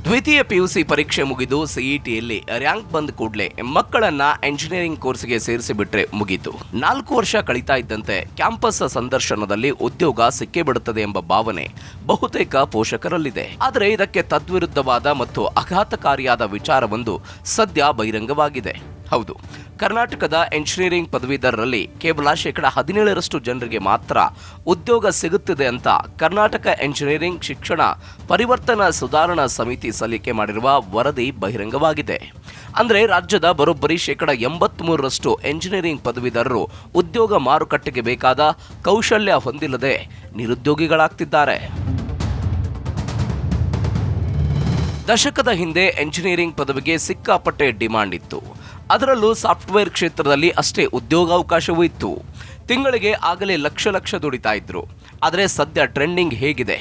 ದ್ವಿತೀಯ ಪಿಯುಸಿ ಪರೀಕ್ಷೆ ಮುಗಿದು ಸಿಇಟಿಯಲ್ಲಿ ರ್ಯಾಂಕ್ ಬಂದ ಕೂಡಲೇ ಮಕ್ಕಳನ್ನ ಎಂಜಿನಿಯರಿಂಗ್ ಕೋರ್ಸ್ಗೆ ಸೇರಿಸಿಬಿಟ್ರೆ ಮುಗೀತು. 4 ವರ್ಷ ಕಳೀತಾ ಇದ್ದಂತೆ ಕ್ಯಾಂಪಸ್ ಸಂದರ್ಶನದಲ್ಲಿ ಉದ್ಯೋಗ ಸಿಕ್ಕೇ ಬಿಡುತ್ತದೆ ಎಂಬ ಭಾವನೆ ಬಹುತೇಕ ಪೋಷಕರಲ್ಲಿದೆ. ಆದರೆ ಇದಕ್ಕೆ ತದ್ವಿರುದ್ಧವಾದ ಮತ್ತು ಆಘಾತಕಾರಿಯಾದ ವಿಚಾರವೊಂದು ಸದ್ಯ ಬಹಿರಂಗವಾಗಿದೆ. ಹೌದು, ಕರ್ನಾಟಕದ ಎಂಜಿನಿಯರಿಂಗ್ ಪದವೀಧರರಲ್ಲಿ ಕೇವಲ 17% ಜನರಿಗೆ ಮಾತ್ರ ಉದ್ಯೋಗ ಸಿಗುತ್ತಿದೆ ಅಂತ ಕರ್ನಾಟಕ ಎಂಜಿನಿಯರಿಂಗ್ ಶಿಕ್ಷಣ ಪರಿವರ್ತನಾ ಸುಧಾರಣಾ ಸಮಿತಿ ಸಲ್ಲಿಕೆ ಮಾಡಿರುವ ವರದಿ ಬಹಿರಂಗವಾಗಿದೆ. ಅಂದರೆ ರಾಜ್ಯದ ಬರೋಬ್ಬರಿ 83% ಎಂಜಿನಿಯರಿಂಗ್ ಪದವೀಧರರು ಉದ್ಯೋಗ ಮಾರುಕಟ್ಟೆಗೆ ಬೇಕಾದ ಕೌಶಲ್ಯ ಹೊಂದಿಲ್ಲದೆ ನಿರುದ್ಯೋಗಿಗಳಾಗ್ತಿದ್ದಾರೆ. ದಶಕದ ಹಿಂದೆ ಎಂಜಿನಿಯರಿಂಗ್ ಪದವಿಗೆ ಸಿಕ್ಕಾಪಟ್ಟೆ ಡಿಮಾಂಡ್ ಇತ್ತು. ಅದರಲ್ಲೂ ಸಾಫ್ಟ್ವೇರ್ ಕ್ಷೇತ್ರದಲ್ಲಿ ಅಷ್ಟೇ ಉದ್ಯೋಗಾವಕಾಶವೂ ಇತ್ತು. ತಿಂಗಳಿಗೆ ಆಗಲೇ ಲಕ್ಷ ದುಡಿತಾ ಇದ್ರು. ಆದರೆ ಸದ್ಯ ಟ್ರೆಂಡಿಂಗ್ ಹೇಗಿದೆ,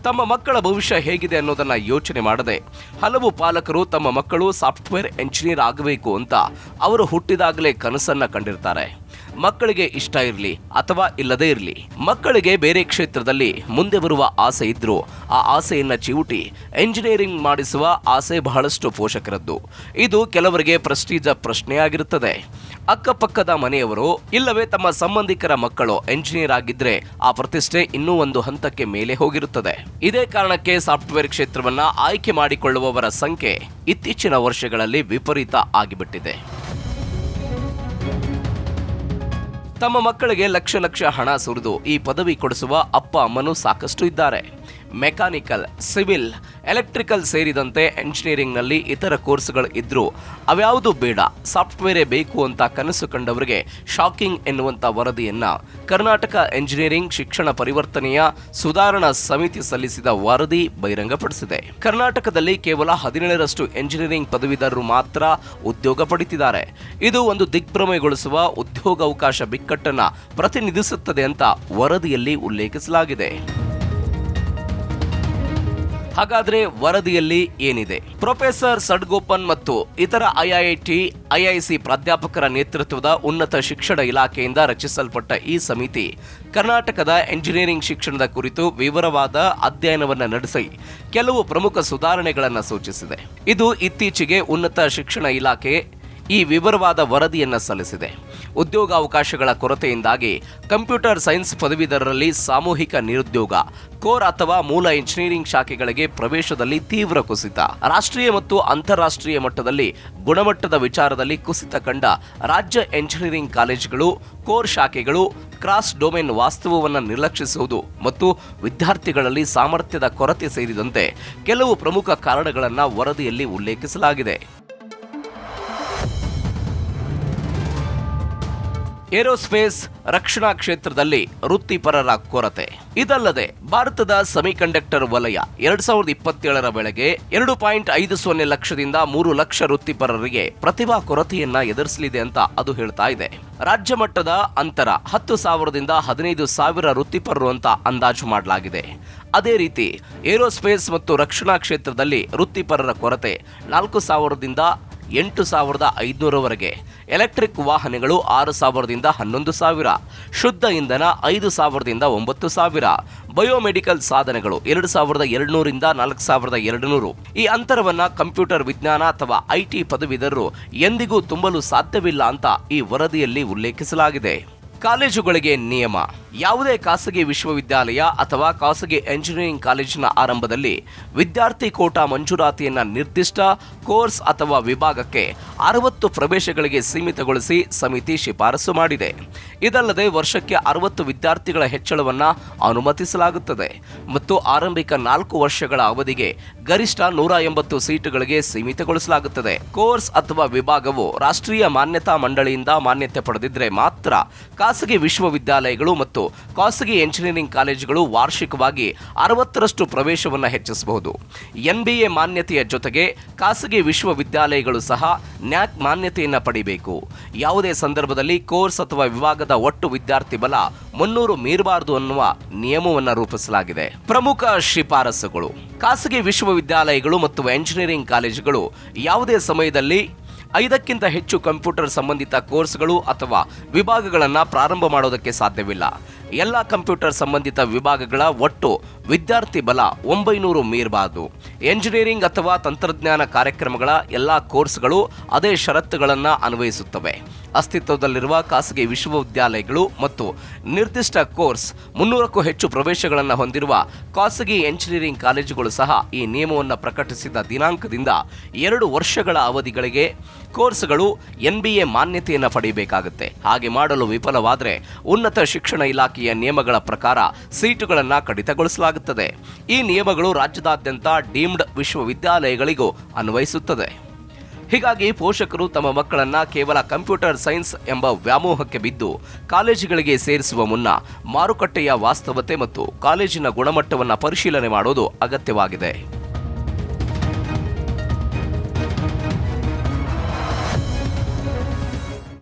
ತಮ್ಮ ಮಕ್ಕಳ ಭವಿಷ್ಯ ಹೇಗಿದೆ ಅನ್ನೋದನ್ನ ಯೋಚನೆ ಮಾಡದೆ ಹಲವು ಪಾಲಕರು ತಮ್ಮ ಮಕ್ಕಳು ಸಾಫ್ಟ್ವೇರ್ ಎಂಜಿನಿಯರ್ ಆಗಬೇಕು ಅಂತ ಅವರು ಹುಟ್ಟಿದಾಗಲೇ ಕನಸನ್ನ ಕಂಡಿರ್ತಾರೆ. ಮಕ್ಕಳಿಗೆ ಇಷ್ಟ ಇರಲಿ ಅಥವಾ ಇಲ್ಲದೇ ಇರಲಿ, ಮಕ್ಕಳಿಗೆ ಬೇರೆ ಕ್ಷೇತ್ರದಲ್ಲಿ ಮುಂದೆ ಬರುವ ಆಸೆ ಇದ್ರೂ ಆ ಆಸೆಯನ್ನ ಚಿವುಟಿ ಎಂಜಿನಿಯರಿಂಗ್ ಮಾಡಿಸುವ ಆಸೆ ಬಹಳಷ್ಟು ಪೋಷಕರದ್ದು. ಇದು ಕೆಲವರಿಗೆ ಪ್ರೆಸ್ಟೀಜ್ ಪ್ರಶ್ನೆಯಾಗಿರುತ್ತದೆ. ಅಕ್ಕಪಕ್ಕದ ಮನೆಯವರು ಇಲ್ಲವೇ ತಮ್ಮ ಸಂಬಂಧಿಕರ ಮಕ್ಕಳು ಎಂಜಿನಿಯರ್ ಆಗಿದ್ರೆ ಆ ಪ್ರತಿಷ್ಠೆ ಇನ್ನೂ ಒಂದು ಹಂತಕ್ಕೆ ಮೇಲೆ ಹೋಗಿರುತ್ತದೆ. ಇದೇ ಕಾರಣಕ್ಕೆ ಸಾಫ್ಟ್ವೇರ್ ಕ್ಷೇತ್ರವನ್ನ ಆಯ್ಕೆ ಮಾಡಿಕೊಳ್ಳುವವರ ಸಂಖ್ಯೆ ಇತ್ತೀಚಿನ ವರ್ಷಗಳಲ್ಲಿ ವಿಪರೀತ ಆಗಿಬಿಟ್ಟಿದೆ. ತಮ್ಮ ಮಕ್ಕಳಿಗೆ ಲಕ್ಷ ಹಣ ಸುರಿದು ಈ ಪದವಿ ಕೊಡಿಸುವ ಅಪ್ಪ ಅಮ್ಮನೂ ಸಾಕಷ್ಟು ಇದ್ದಾರೆ. ಮೆಕ್ಯಾನಿಕಲ್, ಸಿವಿಲ್, ಎಲೆಕ್ಟ್ರಿಕಲ್ ಸೇರಿದಂತೆ ಎಂಜಿನಿಯರಿಂಗ್ನಲ್ಲಿ ಇತರ ಕೋರ್ಸ್ಗಳು ಇದ್ರೂ ಅವ್ಯಾವುದು ಬೇಡ, ಸಾಫ್ಟ್ವೇರೇ ಬೇಕು ಅಂತ ಕನಸು ಕಂಡವರಿಗೆ ಶಾಕಿಂಗ್ ಎನ್ನುವಂಥ ವರದಿಯನ್ನ ಕರ್ನಾಟಕ ಎಂಜಿನಿಯರಿಂಗ್ ಶಿಕ್ಷಣ ಪರಿವರ್ತನೆಯ ಸುಧಾರಣಾ ಸಮಿತಿ ಸಲ್ಲಿಸಿದ ವರದಿ ಬಹಿರಂಗಪಡಿಸಿದೆ. ಕರ್ನಾಟಕದಲ್ಲಿ ಕೇವಲ 17% ಎಂಜಿನಿಯರಿಂಗ್ ಪದವೀಧರರು ಮಾತ್ರ ಉದ್ಯೋಗ ಪಡೆದಿದ್ದಾರೆ. ಇದು ಒಂದು ದಿಗ್ಭ್ರಮೆಗೊಳಿಸುವ ಉದ್ಯೋಗಾವಕಾಶ ಬಿಕ್ಕಟ್ಟನ್ನ ಪ್ರತಿನಿಧಿಸುತ್ತದೆ ಅಂತ ವರದಿಯಲ್ಲಿ ಉಲ್ಲೇಖಿಸಲಾಗಿದೆ. ಹಾಗಾದ್ರೆ ವರದಿಯಲ್ಲಿ ಏನಿದೆ? ಪ್ರೊಫೆಸರ್ ಸಡ್ಗೋಪನ್ ಮತ್ತು ಇತರ ಐಐಟಿ, ಐಐಸಿ ಪ್ರಾಧ್ಯಾಪಕರ ನೇತೃತ್ವದ ಉನ್ನತ ಶಿಕ್ಷಣ ಇಲಾಖೆಯಿಂದ ರಚಿಸಲ್ಪಟ್ಟ ಈ ಸಮಿತಿ ಕರ್ನಾಟಕದ ಎಂಜಿನಿಯರಿಂಗ್ ಶಿಕ್ಷಣದ ಕುರಿತು ವಿವರವಾದ ಅಧ್ಯಯನವನ್ನು ನಡೆಸಿ ಕೆಲವು ಪ್ರಮುಖ ಸುಧಾರಣೆಗಳನ್ನು ಸೂಚಿಸಿದೆ. ಇದು ಇತ್ತೀಚೆಗೆ ಉನ್ನತ ಶಿಕ್ಷಣ ಇಲಾಖೆ ಈ ವಿವರವಾದ ವರದಿಯನ್ನು ಸಲ್ಲಿಸಿದೆ. ಉದ್ಯೋಗಾವಕಾಶಗಳ ಕೊರತೆಯಿಂದಾಗಿ ಕಂಪ್ಯೂಟರ್ ಸೈನ್ಸ್ ಪದವೀಧರರಲ್ಲಿ ಸಾಮೂಹಿಕ ನಿರುದ್ಯೋಗ, ಕೋರ್ ಅಥವಾ ಮೂಲ ಎಂಜಿನಿಯರಿಂಗ್ ಶಾಖೆಗಳಿಗೆ ಪ್ರವೇಶದಲ್ಲಿ ತೀವ್ರ ಕುಸಿತ, ರಾಷ್ಟ್ರೀಯ ಮತ್ತು ಅಂತಾರಾಷ್ಟ್ರೀಯ ಮಟ್ಟದಲ್ಲಿ ಗುಣಮಟ್ಟದ ವಿಚಾರದಲ್ಲಿ ಕುಸಿತ ಕಂಡ ರಾಜ್ಯ ಎಂಜಿನಿಯರಿಂಗ್ ಕಾಲೇಜುಗಳು, ಕೋರ್ ಶಾಖೆಗಳು, ಕ್ರಾಸ್ ಡೊಮೇನ್ ವಾಸ್ತವವನ್ನು ನಿರ್ಲಕ್ಷಿಸುವುದು ಮತ್ತು ವಿದ್ಯಾರ್ಥಿಗಳಲ್ಲಿ ಸಾಮರ್ಥ್ಯದ ಕೊರತೆ ಸೇರಿದಂತೆ ಕೆಲವು ಪ್ರಮುಖ ಕಾರಣಗಳನ್ನು ವರದಿಯಲ್ಲಿ ಉಲ್ಲೇಖಿಸಲಾಗಿದೆ. ಏರೋಸ್ಪೇಸ್, ರಕ್ಷಣಾ ಕ್ಷೇತ್ರದಲ್ಲಿ ವೃತ್ತಿಪರರ ಕೊರತೆ. ಇದಲ್ಲದೆ ಭಾರತದ ಸೆಮಿಕಂಡಕ್ಟರ್ ವಲಯ 2027ರ ವೇಳೆಗೆ 2.50 ಲಕ್ಷದಿಂದ 3 ಲಕ್ಷ ವೃತ್ತಿಪರರಿಗೆ ಪ್ರತಿಭಾ ಕೊರತೆಯನ್ನ ಎದುರಿಸಲಿದೆ ಅಂತ ಅದು ಹೇಳ್ತಾ ಇದೆ. ರಾಜ್ಯ ಮಟ್ಟದ ಅಂತರ 10,000ದಿಂದ 15,000 ವೃತ್ತಿಪರರು ಅಂತ ಅಂದಾಜು ಮಾಡಲಾಗಿದೆ. ಅದೇ ರೀತಿ ಏರೋಸ್ಪೇಸ್ ಮತ್ತು ರಕ್ಷಣಾ ಕ್ಷೇತ್ರದಲ್ಲಿ ವೃತ್ತಿಪರರ ಕೊರತೆ 4,000ದಿಂದ 8,500ವರೆಗೆ, ಎಲೆಕ್ಟ್ರಿಕ್ ವಾಹನಗಳು 6,000ದಿಂದ 11,000, ಶುದ್ಧ ಇಂಧನ 5,000ದಿಂದ 9,000, ಬಯೋಮೆಡಿಕಲ್ ಸಾಧನಗಳು 2,200ರಿಂದ 4,200. ಈ ಅಂತರವನ್ನ ಕಂಪ್ಯೂಟರ್ ವಿಜ್ಞಾನ ಅಥವಾ ಐಟಿ ಪದವೀಧರರು ಎಂದಿಗೂ ತುಂಬಲು ಸಾಧ್ಯವಿಲ್ಲ ಅಂತ ಈ ವರದಿಯಲ್ಲಿ ಉಲ್ಲೇಖಿಸಲಾಗಿದೆ. ಕಾಲೇಜುಗಳಿಗೆ ನಿಯಮ. ಯಾವುದೇ ಖಾಸಗಿ ವಿಶ್ವವಿದ್ಯಾಲಯ ಅಥವಾ ಖಾಸಗಿ ಎಂಜಿನಿಯರಿಂಗ್ ಕಾಲೇಜಿನ ಆರಂಭದಲ್ಲಿ ವಿದ್ಯಾರ್ಥಿ ಕೋಟಾ ಮಂಜೂರಾತಿಯನ್ನು ನಿರ್ದಿಷ್ಟ ಕೋರ್ಸ್ ಅಥವಾ ವಿಭಾಗಕ್ಕೆ 60 ಪ್ರವೇಶಗಳಿಗೆ ಸೀಮಿತಗೊಳಿಸಿ ಸಮಿತಿ ಶಿಫಾರಸು ಮಾಡಿದೆ. ಇದಲ್ಲದೆ ವರ್ಷಕ್ಕೆ 60 ವಿದ್ಯಾರ್ಥಿಗಳ ಹೆಚ್ಚಳವನ್ನು ಅನುಮತಿಸಲಾಗುತ್ತದೆ ಮತ್ತು ಆರಂಭಿಕ 4 ವರ್ಷಗಳ ಅವಧಿಗೆ ಗರಿಷ್ಠ 180 ಸೀಟುಗಳಿಗೆ ಸೀಮಿತಗೊಳಿಸಲಾಗುತ್ತದೆ. ಕೋರ್ಸ್ ಅಥವಾ ವಿಭಾಗವು ರಾಷ್ಟ್ರೀಯ ಮಾನ್ಯತಾ ಮಂಡಳಿಯಿಂದ ಮಾನ್ಯತೆ ಪಡೆದಿದ್ದರೆ ಮಾತ್ರ ಖಾಸಗಿ ವಿಶ್ವವಿದ್ಯಾಲಯಗಳು ಮತ್ತು ಖಾಸಗಿ ಎಂಜಿನಿಯರಿಂಗ್ ಕಾಲೇಜುಗಳು ವಾರ್ಷಿಕವಾಗಿ 60ರಷ್ಟು ಪ್ರವೇಶವನ್ನು ಹೆಚ್ಚಿಸಬಹುದು. ಎನ್ಬಿಎ ಮಾನ್ಯತೆಯ ಜೊತೆಗೆ ಖಾಸಗಿ ವಿಶ್ವವಿದ್ಯಾಲಯಗಳು ಸಹ ನ್ಯಾಕ್ ಮಾನ್ಯತೆಯನ್ನು ಪಡೆಯಬೇಕು. ಯಾವುದೇ ಸಂದರ್ಭದಲ್ಲಿ ಕೋರ್ಸ್ ಅಥವಾ ವಿಭಾಗದ ಒಟ್ಟು ವಿದ್ಯಾರ್ಥಿ ಬಲ 300 ಮೀರಬಾರದು ಅನ್ನುವ ನಿಯಮವನ್ನು ರೂಪಿಸಲಾಗಿದೆ. ಪ್ರಮುಖ ಶಿಫಾರಸುಗಳು. ಖಾಸಗಿ ವಿಶ್ವವಿದ್ಯಾಲಯಗಳು ಮತ್ತು ಎಂಜಿನಿಯರಿಂಗ್ ಕಾಲೇಜುಗಳು ಯಾವುದೇ ಸಮಯದಲ್ಲಿ 5ಕ್ಕಿಂತ ಹೆಚ್ಚು ಕಂಪ್ಯೂಟರ್ ಸಂಬಂಧಿತ ಕೋರ್ಸ್ಗಳು ಅಥವಾ ವಿಭಾಗಗಳನ್ನು ಪ್ರಾರಂಭ ಮಾಡೋದಕ್ಕೆ ಸಾಧ್ಯವಿಲ್ಲ. ಎಲ್ಲ ಕಂಪ್ಯೂಟರ್ ಸಂಬಂಧಿತ ವಿಭಾಗಗಳ ಒಟ್ಟು ವಿದ್ಯಾರ್ಥಿ ಬಲ 900 ಮೀರಬಾರದು. ಎಂಜಿನಿಯರಿಂಗ್ ಅಥವಾ ತಂತ್ರಜ್ಞಾನ ಕಾರ್ಯಕ್ರಮಗಳ ಎಲ್ಲ ಕೋರ್ಸ್ಗಳು ಅದೇ ಷರತ್ತುಗಳನ್ನು ಅನ್ವಯಿಸುತ್ತವೆ. ಅಸ್ತಿತ್ವದಲ್ಲಿರುವ ಖಾಸಗಿ ವಿಶ್ವವಿದ್ಯಾಲಯಗಳು ಮತ್ತು ನಿರ್ದಿಷ್ಟ ಕೋರ್ಸ್ 300ಕ್ಕೂ ಹೆಚ್ಚು ಪ್ರವೇಶಗಳನ್ನು ಹೊಂದಿರುವ ಖಾಸಗಿ ಎಂಜಿನಿಯರಿಂಗ್ ಕಾಲೇಜುಗಳು ಸಹ ಈ ನಿಯಮವನ್ನು ಪ್ರಕಟಿಸಿದ ದಿನಾಂಕದಿಂದ 2 ವರ್ಷಗಳ ಅವಧಿಗಳಿಗೆ ಕೋರ್ಸ್ಗಳು NBA ಮಾನ್ಯತೆಯನ್ನು ಪಡೆಯಬೇಕಾಗುತ್ತೆ. ಹಾಗೆ ಮಾಡಲು ವಿಫಲವಾದರೆ ಉನ್ನತ ಶಿಕ್ಷಣ ಇಲಾಖೆಯ ನಿಯಮಗಳ ಪ್ರಕಾರ ಸೀಟುಗಳನ್ನು ಕಡಿತಗೊಳಿಸಲಾಗುತ್ತದೆ. ಈ ನಿಯಮಗಳು ರಾಜ್ಯದಾದ್ಯಂತ ಡೀಮ್ಡ್ ವಿಶ್ವವಿದ್ಯಾಲಯಗಳಿಗೂ ಅನ್ವಯಿಸುತ್ತದೆ. ಹೀಗಾಗಿ ಪೋಷಕರು ತಮ್ಮ ಮಕ್ಕಳನ್ನ ಕೇವಲ ಕಂಪ್ಯೂಟರ್ ಸೈನ್ಸ್ ಎಂಬ ವ್ಯಾಮೋಹಕ್ಕೆ ಬಿದ್ದು ಕಾಲೇಜುಗಳಿಗೆ ಸೇರಿಸುವ ಮುನ್ನ ಮಾರುಕಟ್ಟೆಯ ವಾಸ್ತವತೆ ಮತ್ತು ಕಾಲೇಜಿನ ಗುಣಮಟ್ಟವನ್ನು ಪರಿಶೀಲನೆ ಮಾಡೋದು ಅಗತ್ಯವಾಗಿದೆ.